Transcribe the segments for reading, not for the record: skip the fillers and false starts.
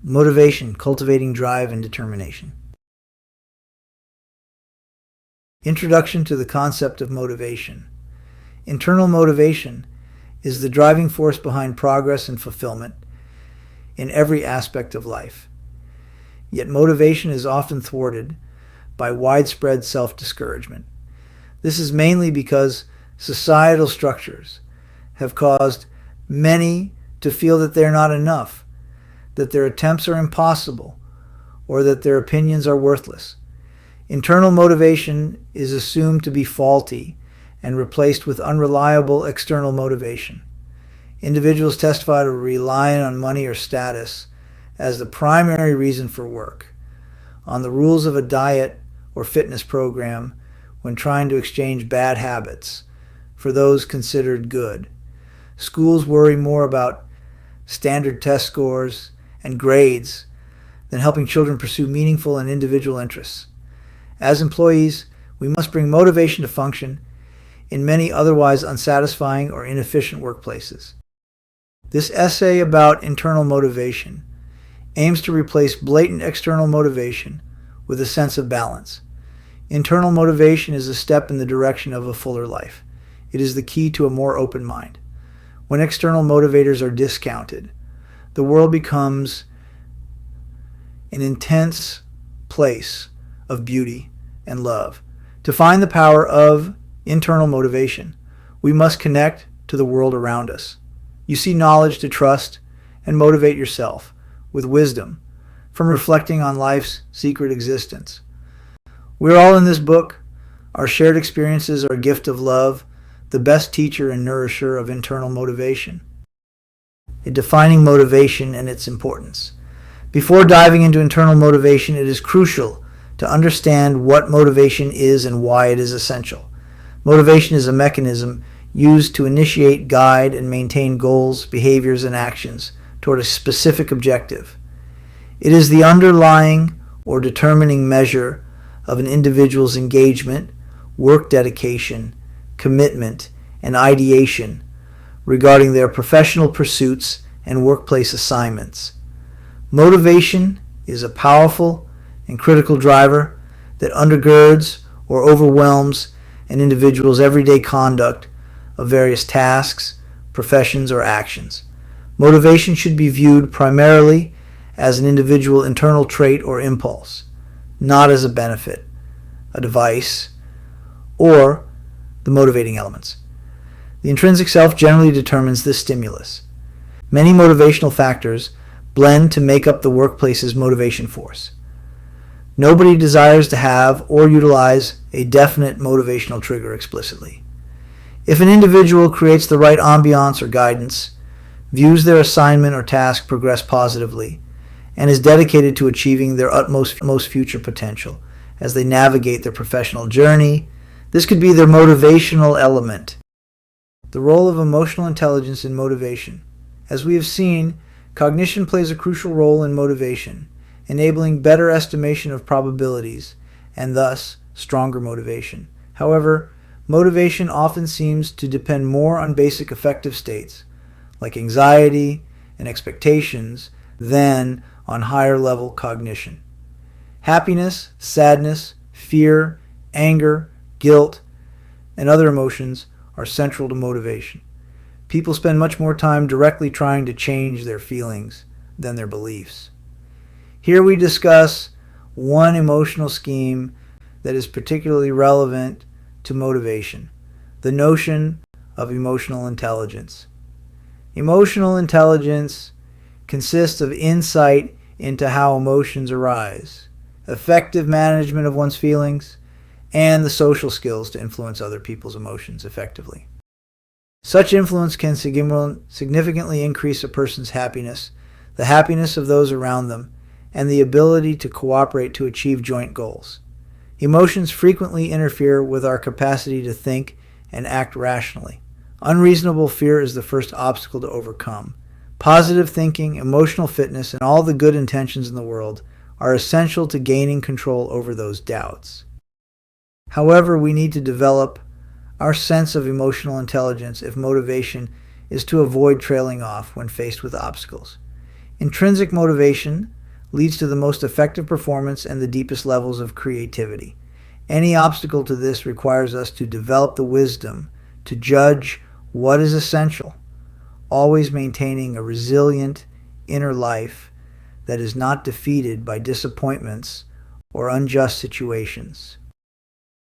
Motivation, cultivating drive and determination. Introduction to the concept of motivation. Internal motivation is the driving force behind progress and fulfillment in every aspect of life. Yet motivation is often thwarted by widespread self-discouragement. This is mainly because societal structures have caused many to feel that they're not enough, that their attempts are impossible, or that their opinions are worthless. Internal motivation is assumed to be faulty and replaced with unreliable external motivation. Individuals testify to relying on money or status as the primary reason for work, on the rules of a diet or fitness program when trying to exchange bad habits for those considered good. Schools worry more about standard test scores and grades than helping children pursue meaningful and individual interests. As employees, we must bring motivation to function in many otherwise unsatisfying or inefficient workplaces. This essay about internal motivation aims to replace blatant external motivation with a sense of balance. Internal motivation is a step in the direction of a fuller life. It is the key to a more open mind. When external motivators are discounted, the world becomes an intense place of beauty and love. To find the power of internal motivation, we must connect to the world around us. You see knowledge to trust and motivate yourself with wisdom from reflecting on life's secret existence. We're all in this book. Our shared experiences are a gift of love, the best teacher and nourisher of internal motivation. A defining motivation and its importance. Before diving into internal motivation, it is crucial to understand what motivation is and why it is essential. Motivation is a mechanism used to initiate, guide, and maintain goals, behaviors, and actions toward a specific objective. It is the underlying or determining measure of an individual's engagement, work dedication, commitment, and ideation regarding their professional pursuits and workplace assignments. Motivation is a powerful and critical driver that undergirds or overwhelms an individual's everyday conduct of various tasks, professions, or actions. Motivation should be viewed primarily as an individual internal trait or impulse, not as a benefit, a device, or the motivating elements. The intrinsic self generally determines this stimulus. Many motivational factors blend to make up the workplace's motivation force. Nobody desires to have or utilize a definite motivational trigger explicitly. If an individual creates the right ambiance or guidance, views their assignment or task progress positively, and is dedicated to achieving their utmost future potential as they navigate their professional journey, this could be their motivational element. The role of emotional intelligence in motivation. As we have seen, cognition plays a crucial role in motivation, enabling better estimation of probabilities and thus stronger motivation. However, motivation often seems to depend more on basic affective states like anxiety and expectations than on higher level cognition. Happiness, sadness, fear, anger, guilt, and other emotions are central to motivation. People spend much more time directly trying to change their feelings than their beliefs. Here we discuss one emotional scheme that is particularly relevant to motivation, the notion of emotional intelligence. Emotional intelligence consists of insight into how emotions arise, effective management of one's feelings, and the social skills to influence other people's emotions effectively. Such influence can significantly increase a person's happiness, the happiness of those around them, and the ability to cooperate to achieve joint goals. Emotions frequently interfere with our capacity to think and act rationally. Unreasonable fear is the first obstacle to overcome. Positive thinking, emotional fitness, and all the good intentions in the world are essential to gaining control over those doubts. However, we need to develop our sense of emotional intelligence if motivation is to avoid trailing off when faced with obstacles. Intrinsic motivation, leads to the most effective performance and the deepest levels of creativity. Any obstacle to this requires us to develop the wisdom to judge what is essential, always maintaining a resilient inner life that is not defeated by disappointments or unjust situations.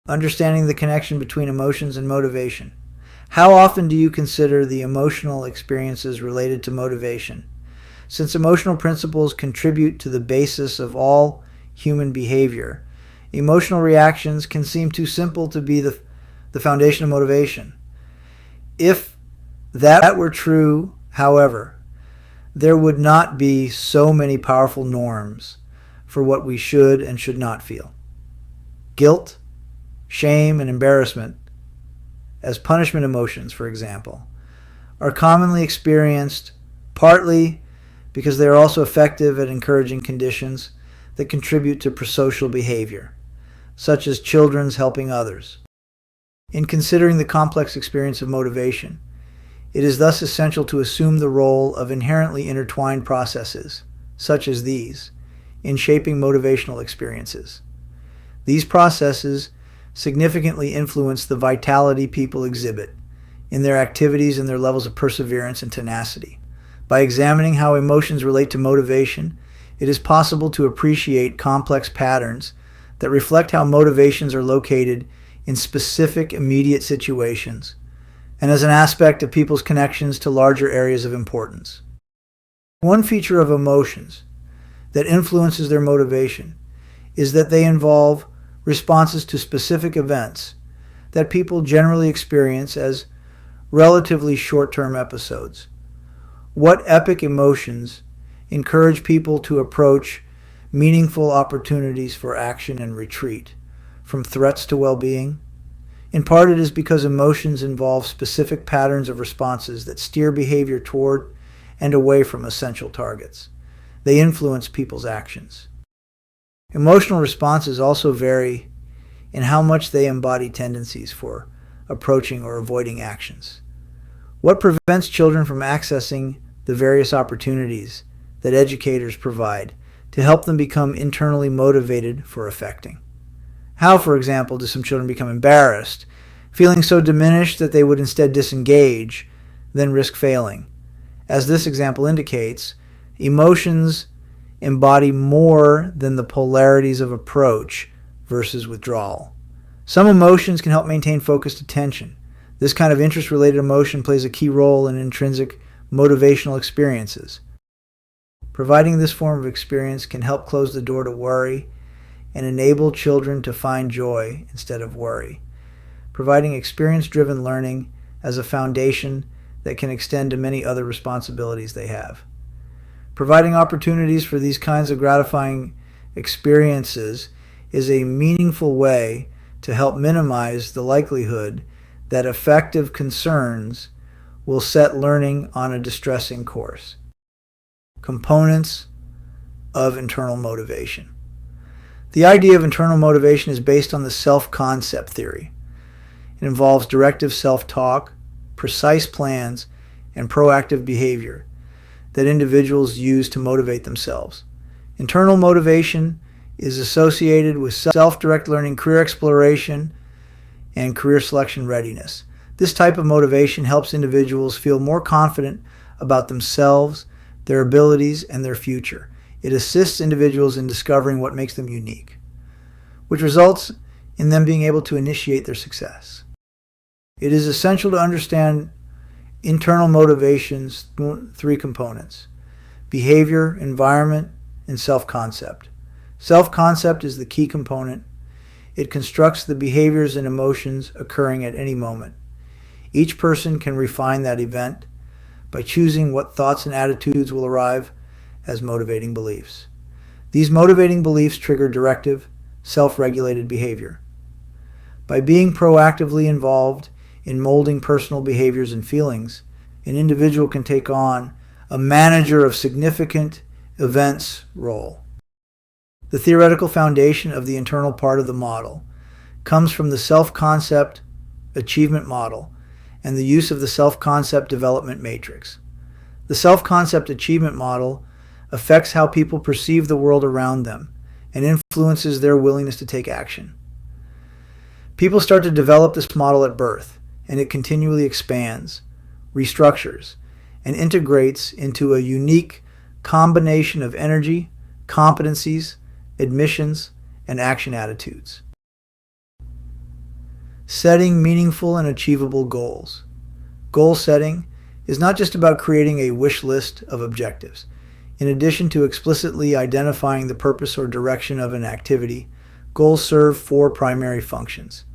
Understanding the connection between emotions and motivation. How often do you consider the emotional experiences related to motivation? Since emotional principles contribute to the basis of all human behavior, emotional reactions can seem too simple to be the foundation of motivation. If that were true, however, there would not be so many powerful norms for what we should and should not feel. Guilt, shame, and embarrassment, as punishment emotions, for example, are commonly experienced partly because they are also effective at encouraging conditions that contribute to prosocial behavior, such as children's helping others. In considering the complex experience of motivation, it is thus essential to assume the role of inherently intertwined processes, such as these, in shaping motivational experiences. These processes significantly influence the vitality people exhibit in their activities and their levels of perseverance and tenacity. By examining how emotions relate to motivation, it is possible to appreciate complex patterns that reflect how motivations are located in specific immediate situations and as an aspect of people's connections to larger areas of importance. One feature of emotions that influences their motivation is that they involve responses to specific events that people generally experience as relatively short-term episodes. What epic emotions encourage people to approach meaningful opportunities for action and retreat from threats to well-being? In part, it is because emotions involve specific patterns of responses that steer behavior toward and away from essential targets. They influence people's actions. Emotional responses also vary in how much they embody tendencies for approaching or avoiding actions. What prevents children from accessing the various opportunities that educators provide to help them become internally motivated for affecting? How, for example, do some children become embarrassed, feeling so diminished that they would instead disengage, then risk failing? As this example indicates, emotions embody more than the polarities of approach versus withdrawal. Some emotions can help maintain focused attention. This kind of interest-related emotion plays a key role in intrinsic motivational experiences. Providing this form of experience can help close the door to worry and enable children to find joy instead of worry, providing experience-driven learning as a foundation that can extend to many other responsibilities they have. Providing opportunities for these kinds of gratifying experiences is a meaningful way to help minimize the likelihood that affective concerns will set learning on a distressing course. Components of internal motivation. The idea of internal motivation is based on the self-concept theory. It involves directive self-talk, precise plans, and proactive behavior that individuals use to motivate themselves. Internal motivation is associated with self-direct learning, career exploration, and career selection readiness. This type of motivation helps individuals feel more confident about themselves, their abilities, and their future. It assists individuals in discovering what makes them unique, which results in them being able to initiate their success. It is essential to understand internal motivation's three components: behavior, environment, and self-concept. Self-concept is the key component. It constructs the behaviors and emotions occurring at any moment. Each person can refine that event by choosing what thoughts and attitudes will arrive as motivating beliefs. These motivating beliefs trigger directive, self-regulated behavior. By being proactively involved in molding personal behaviors and feelings, an individual can take on a manager of significant events role. The theoretical foundation of the internal part of the model comes from the self-concept achievement model and the use of the self-concept development matrix. The self-concept achievement model affects how people perceive the world around them and influences their willingness to take action. People start to develop this model at birth, and it continually expands, restructures, and integrates into a unique combination of energy, competencies, admissions, and action attitudes. Setting meaningful and achievable goals. Goal setting is not just about creating a wish list of objectives. In addition to explicitly identifying the purpose or direction of an activity, goals serve four primary functions: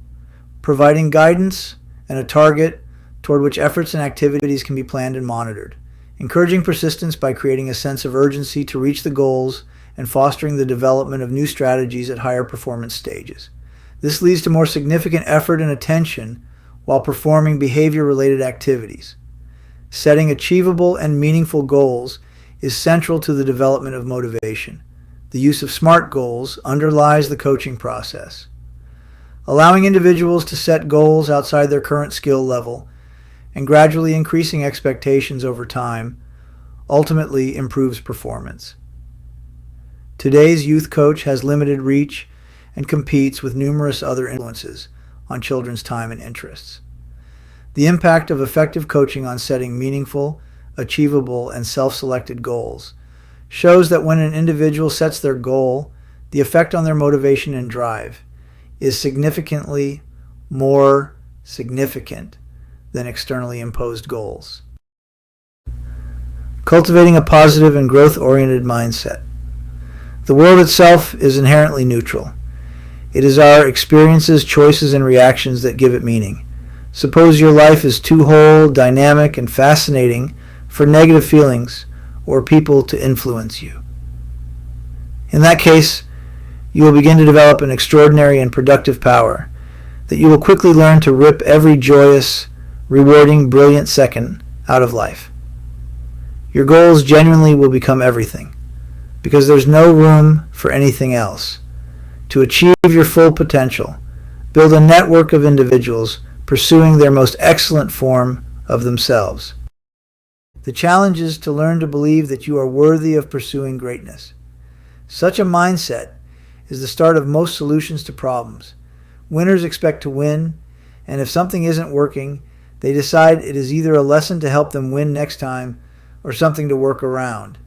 providing guidance and a target toward which efforts and activities can be planned and monitored, encouraging persistence by creating a sense of urgency to reach the goals, and fostering the development of new strategies at higher performance stages. This leads to more significant effort and attention while performing behavior-related activities. Setting achievable and meaningful goals is central to the development of motivation. The use of SMART goals underlies the coaching process. Allowing individuals to set goals outside their current skill level and gradually increasing expectations over time ultimately improves performance. Today's youth coach has limited reach and competes with numerous other influences on children's time and interests. The impact of effective coaching on setting meaningful, achievable, and self-selected goals shows that when an individual sets their goal, the effect on their motivation and drive is significantly more significant than externally imposed goals. Cultivating a positive and growth-oriented mindset. The world itself is inherently neutral. It is our experiences, choices, and reactions that give it meaning. Suppose your life is too whole, dynamic, and fascinating for negative feelings or people to influence you. In that case, you will begin to develop an extraordinary and productive power that you will quickly learn to rip every joyous, rewarding, brilliant second out of life. Your goals genuinely will become everything, because there's no room for anything else. To achieve your full potential, build a network of individuals pursuing their most excellent form of themselves. The challenge is to learn to believe that you are worthy of pursuing greatness. Such a mindset is the start of most solutions to problems. Winners expect to win, and if something isn't working, they decide it is either a lesson to help them win next time or something to work around.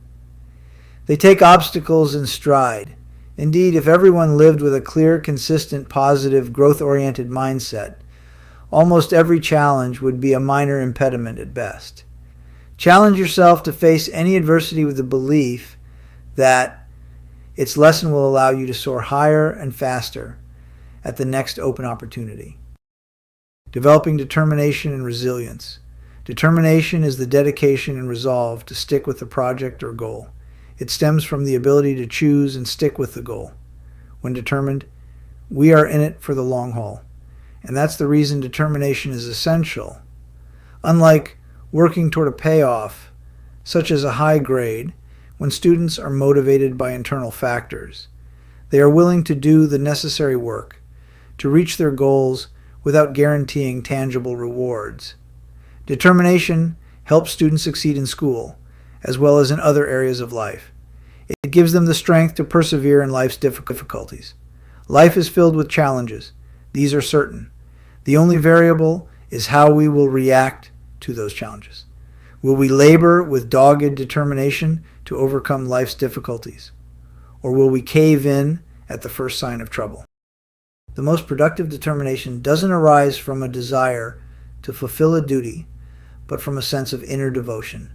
They take obstacles in stride. Indeed, if everyone lived with a clear, consistent, positive, growth-oriented mindset, almost every challenge would be a minor impediment at best. Challenge yourself to face any adversity with the belief that its lesson will allow you to soar higher and faster at the next open opportunity. Developing determination and resilience. Determination is the dedication and resolve to stick with the project or goal. It stems from the ability to choose and stick with the goal. When determined, we are in it for the long haul. And that's the reason determination is essential. Unlike working toward a payoff, such as a high grade, when students are motivated by internal factors, they are willing to do the necessary work to reach their goals without guaranteeing tangible rewards. Determination helps students succeed in school, as well as in other areas of life. It gives them the strength to persevere in life's difficulties. Life is filled with challenges. These are certain. The only variable is how we will react to those challenges. Will we labor with dogged determination to overcome life's difficulties? Or will we cave in at the first sign of trouble? The most productive determination doesn't arise from a desire to fulfill a duty, but from a sense of inner devotion.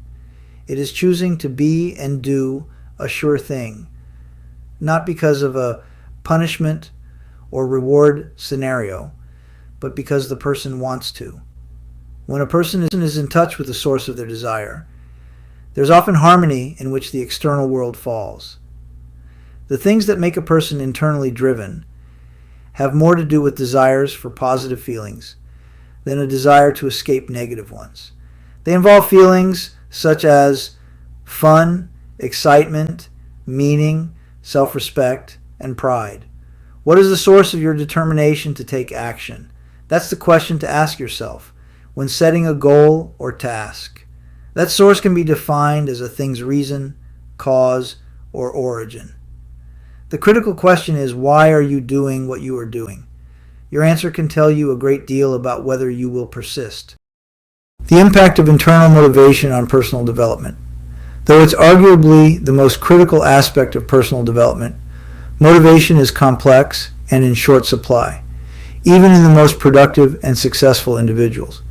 It is choosing to be and do a sure thing, not because of a punishment or reward scenario, but because the person wants to. When a person is in touch with the source of their desire, there's often harmony in which the external world falls. The things that make a person internally driven have more to do with desires for positive feelings than a desire to escape negative ones. They involve feelings such as fun, excitement, meaning, self-respect, and pride. What is the source of your determination to take action? That's the question to ask yourself when setting a goal or task. That source can be defined as a thing's reason, cause, or origin. The critical question is, why are you doing what you are doing? Your answer can tell you a great deal about whether you will persist. The impact of internal motivation on personal development. Though it's arguably the most critical aspect of personal development, motivation is complex and in short supply, even in the most productive and successful individuals.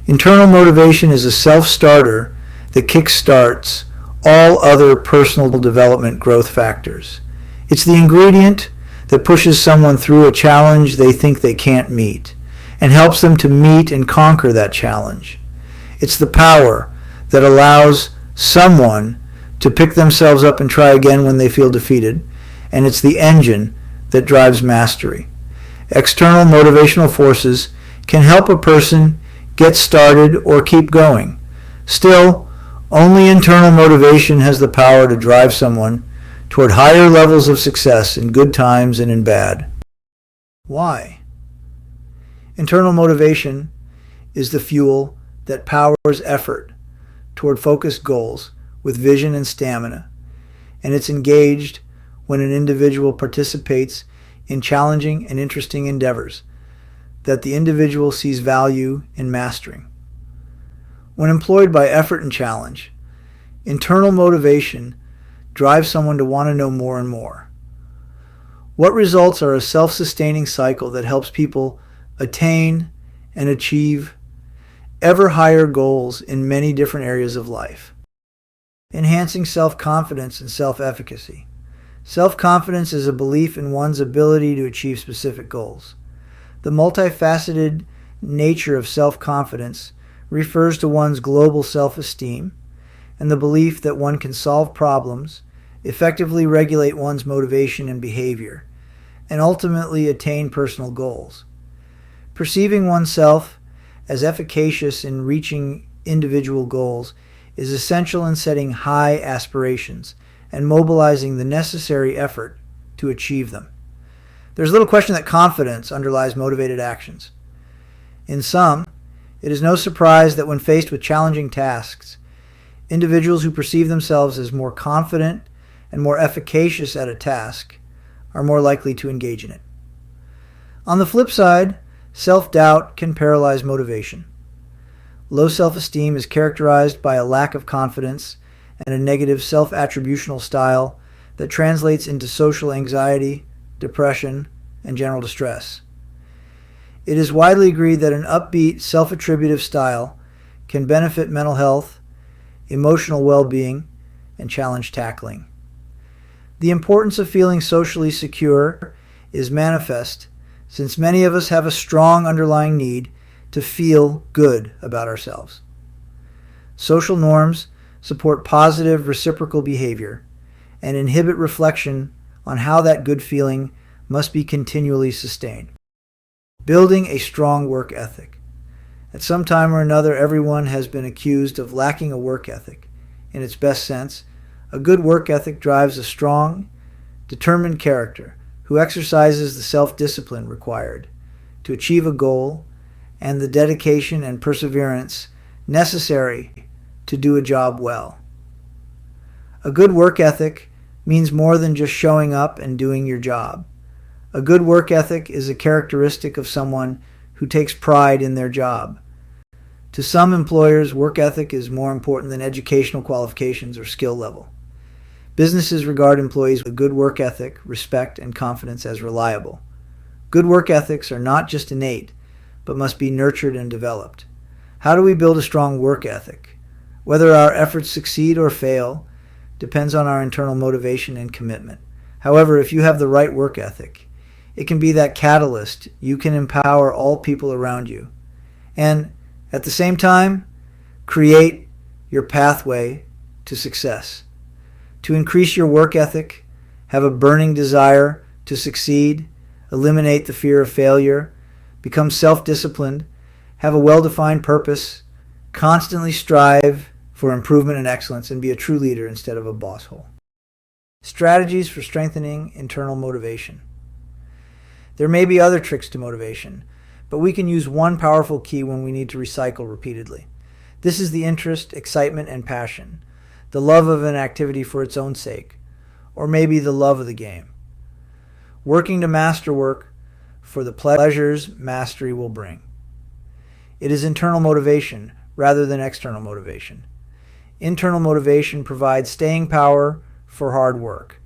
Internal motivation is a self-starter that kickstarts all other personal development growth factors. It's the ingredient that pushes someone through a challenge they think they can't meet and helps them to meet and conquer that challenge. It's the power that allows someone to pick themselves up and try again when they feel defeated, and it's the engine that drives mastery. External motivational forces can help a person get started or keep going. Still, only internal motivation has the power to drive someone toward higher levels of success in good times and in bad. Why? Internal motivation is the fuel that powers effort toward focused goals with vision and stamina, and it's engaged when an individual participates in challenging and interesting endeavors that the individual sees value in mastering. When employed by effort and challenge, internal motivation drives someone to want to know more and more. What results are a self-sustaining cycle that helps people attain and achieve ever higher goals in many different areas of life. Enhancing self-confidence and self-efficacy. Self-confidence is a belief in one's ability to achieve specific goals. The multifaceted nature of self-confidence refers to one's global self-esteem and the belief that one can solve problems, effectively regulate one's motivation and behavior, and ultimately attain personal goals. Perceiving oneself as efficacious in reaching individual goals is essential in setting high aspirations and mobilizing the necessary effort to achieve them. There's little question that confidence underlies motivated actions. In some, it is no surprise that when faced with challenging tasks, individuals who perceive themselves as more confident and more efficacious at a task are more likely to engage in it. On the flip side, self-doubt can paralyze motivation. Low self-esteem is characterized by a lack of confidence and a negative self-attributional style that translates into social anxiety, depression, and general distress. It is widely agreed that an upbeat, self-attributive style can benefit mental health, emotional well-being, and challenge tackling. The importance of feeling socially secure is manifest since many of us have a strong underlying need to feel good about ourselves. Social norms support positive reciprocal behavior and inhibit reflection on how that good feeling must be continually sustained. Building a strong work ethic. At some time or another, everyone has been accused of lacking a work ethic. In its best sense, a good work ethic drives a strong, determined character who exercises the self-discipline required to achieve a goal and the dedication and perseverance necessary to do a job well. A good work ethic means more than just showing up and doing your job. A good work ethic is a characteristic of someone who takes pride in their job. To some employers, work ethic is more important than educational qualifications or skill level. Businesses regard employees with good work ethic, respect, and confidence as reliable. Good work ethics are not just innate, but must be nurtured and developed. How do we build a strong work ethic? Whether our efforts succeed or fail depends on our internal motivation and commitment. However, if you have the right work ethic, it can be that catalyst. You can empower all people around you. And at the same time, create your pathway to success. To increase your work ethic, have a burning desire to succeed, eliminate the fear of failure, become self-disciplined, have a well-defined purpose, constantly strive for improvement and excellence, and be a true leader instead of a boss hole. Strategies for strengthening internal motivation. There may be other tricks to motivation, but we can use one powerful key when we need to recycle repeatedly. This is the interest, excitement, and passion. the love of an activity for its own sake, or maybe the love of the game. Working to masterwork for the pleasures mastery will bring. It is internal motivation rather than external motivation. Internal motivation provides staying power for hard work.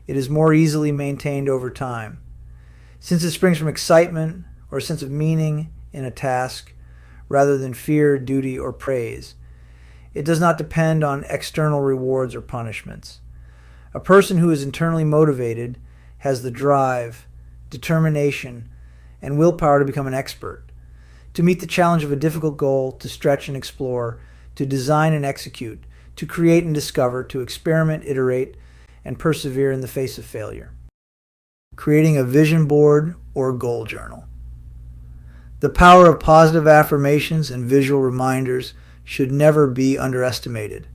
It is more easily maintained over time. Since it springs from excitement or a sense of meaning in a task rather than fear, duty, or praise, it does not depend on external rewards or punishments. A person who is internally motivated has the drive, determination, and willpower to become an expert, to meet the challenge of a difficult goal, to stretch and explore, to design and execute, to create and discover, to experiment, iterate, and persevere in the face of failure. Creating a vision board or goal journal. The power of positive affirmations and visual reminders should never be underestimated.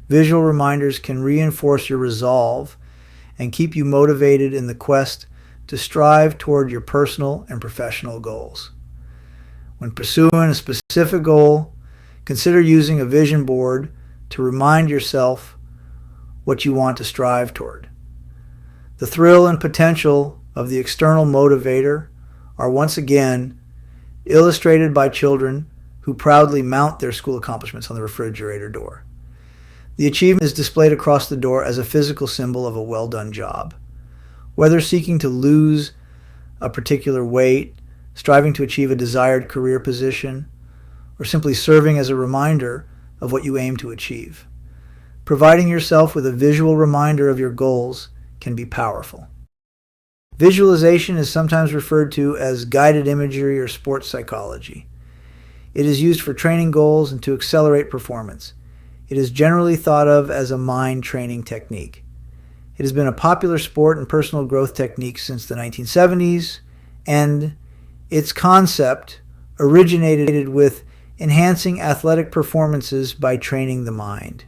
Visual reminders can reinforce your resolve and keep you motivated in the quest to strive toward your personal and professional goals. When pursuing a specific goal, consider using a vision board to remind yourself what you want to strive toward. The thrill and potential of the external motivator are once again illustrated by children who proudly mount their school accomplishments on the refrigerator door. The achievement is displayed across the door as a physical symbol of a well-done job. Whether seeking to lose a particular weight, striving to achieve a desired career position, or simply serving as a reminder of what you aim to achieve. Providing yourself with a visual reminder of your goals can be powerful. Visualization is sometimes referred to as guided imagery or sports psychology. It is used for training goals and to accelerate performance. It is generally thought of as a mind training technique. It has been a popular sport and personal growth technique since the 1970s, and its concept originated with enhancing athletic performances by training the mind.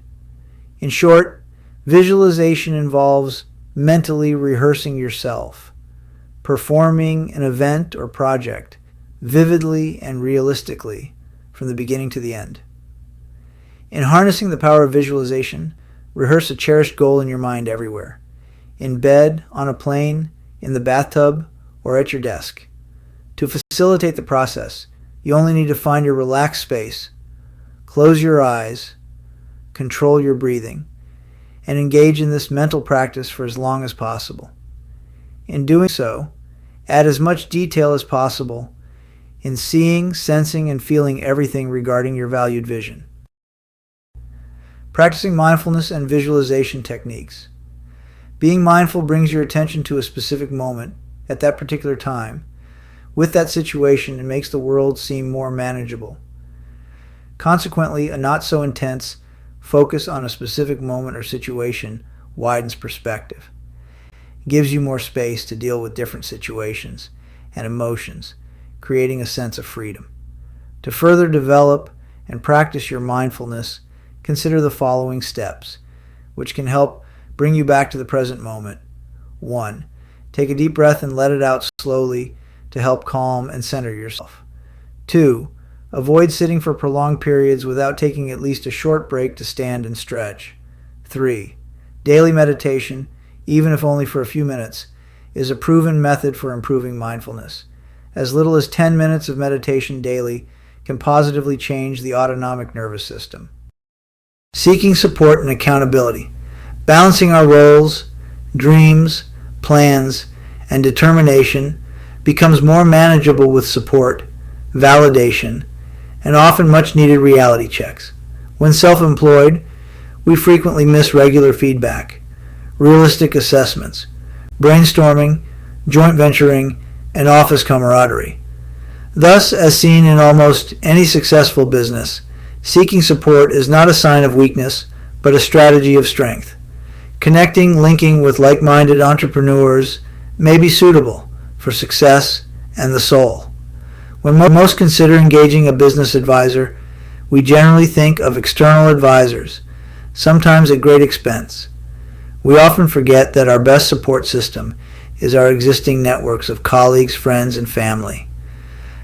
In short, visualization involves mentally rehearsing yourself, performing an event or project vividly and realistically from the beginning to the end. In harnessing the power of visualization, rehearse a cherished goal in your mind everywhere. In bed, on a plane, in the bathtub, or at your desk. To facilitate the process, you only need to find your relaxed space, close your eyes, control your breathing, and engage in this mental practice for as long as possible. In doing so, add as much detail as possible in seeing, sensing, and feeling everything regarding your valued vision. Practicing mindfulness and visualization techniques. Being mindful brings your attention to a specific moment at that particular time with that situation and makes the world seem more manageable. Consequently, a not so intense focus on a specific moment or situation widens perspective. It gives you more space to deal with different situations and emotions, creating a sense of freedom. To further develop and practice your mindfulness, consider the following steps, which can help bring you back to the present moment. 1. Take a deep breath and let it out slowly to help calm and center yourself. 2. Avoid sitting for prolonged periods without taking at least a short break to stand and stretch. 3. Daily meditation, even if only for a few minutes, is a proven method for improving mindfulness. As little as 10 minutes of meditation daily can positively change the autonomic nervous system. Seeking support and accountability. Balancing our roles, dreams, plans, and determination becomes more manageable with support, validation, and often much-needed reality checks. When self-employed, we frequently miss regular feedback, realistic assessments, brainstorming, joint venturing, and office camaraderie. Thus, as seen in almost any successful business, seeking support is not a sign of weakness, but a strategy of strength. Connecting, linking with like-minded entrepreneurs may be suitable for success and the soul. When most consider engaging a business advisor, we generally think of external advisors, sometimes at great expense. We often forget that our best support system is our existing networks of colleagues, friends, and family.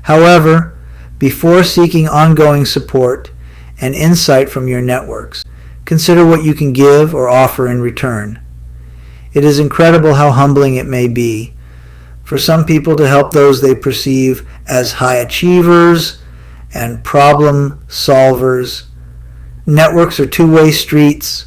However, before seeking ongoing support and insight from your networks, Consider what you can give or offer in return. It is incredible how humbling it may be for some people to help those they perceive as high achievers and problem solvers. Networks are two-way streets.